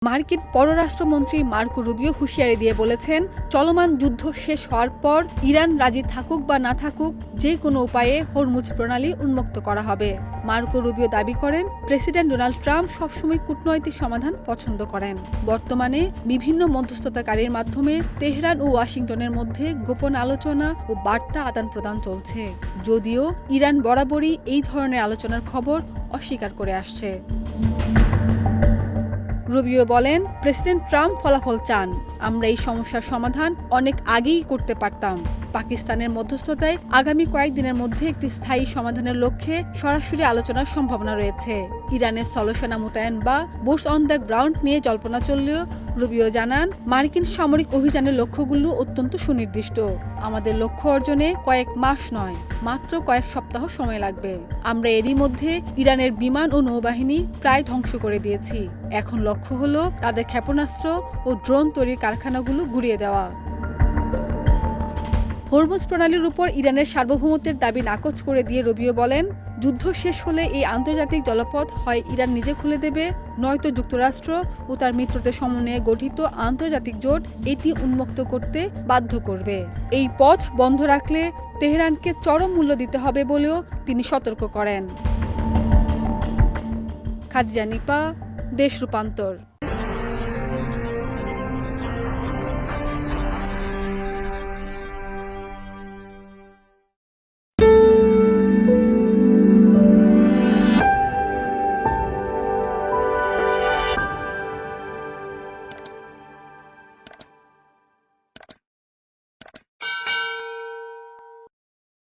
মার্কিন পররাষ্ট্রমন্ত্রী Marco Rubio হুঁশিয়ারি দিয়ে বলেছেন, চলমান যুদ্ধ শেষ হওয়ার পর ইরান রাজি থাকুক বা না থাকুক, যে কোনো উপায়ে হরমুজ প্রণালী উন্মুক্ত করা হবে। মার্কো রুবিও দাবি করেন, প্রেসিডেন্ট ডোনাল্ড ট্রাম্প সবসময় কূটনৈতিক সমাধান পছন্দ করেন। বর্তমানে বিভিন্ন মধ্যস্থতাকারীর মাধ্যমে তেহরান ও ওয়াশিংটনের মধ্যে গোপন আলোচনা ও বার্তা আদান প্রদান চলছে, যদিও ইরান বরাবরই এই ধরনের আলোচনার খবর অস্বীকার করে আসছে। রুবিও বলেন, প্রেসিডেন্ট ট্রাম্প ফলাফল চান। আমরা এই সমস্যার সমাধান অনেক আগেই করতে পারতাম। পাকিস্তানের মধ্যস্থতায় আগামী কয়েকদিনের মধ্যে একটি স্থায়ী সমাধানের লক্ষ্যে সরাসরি আলোচনার সম্ভাবনা রয়েছে। ইরানের স্থলসেনা মোতায়েন বা বুটস অন দ্য গ্রাউন্ড নিয়ে জল্পনা চললেও রুবিও জানান, মার্কিন সামরিক অভিযানের লক্ষ্যগুলো অত্যন্ত সুনির্দিষ্ট। আমাদের লক্ষ্য অর্জনে কয়েক মাস নয়, মাত্র কয়েক সপ্তাহ সময় লাগবে। আমরা এরই মধ্যে ইরানের বিমান ও নৌবাহিনী প্রায় ধ্বংস করে দিয়েছি। এখন লক্ষ্য হলো তাদের ক্ষেপণাস্ত্র ও ড্রোন তৈরির কারখানাগুলো গুঁড়িয়ে দেওয়া। হরমুজ প্রণালীর উপর ইরানের সার্বভৌমত্বের দাবি নাকচ করে দিয়ে রুবিও বলেন, যুদ্ধ শেষ হলে এই আন্তর্জাতিক জলপথ হয় ইরান নিজে খুলে দেবে, নয়তো যুক্তরাষ্ট্র ও তার মিত্রদের সমন্বয়ে গঠিত আন্তর্জাতিক জোট এটি উন্মুক্ত করতে বাধ্য করবে। এই পথ বন্ধ রাখলে তেহরানকে চরম মূল্য দিতে হবে বলেও তিনি সতর্ক করেন। খাদিজা নিপা, দেশ রূপান্তর।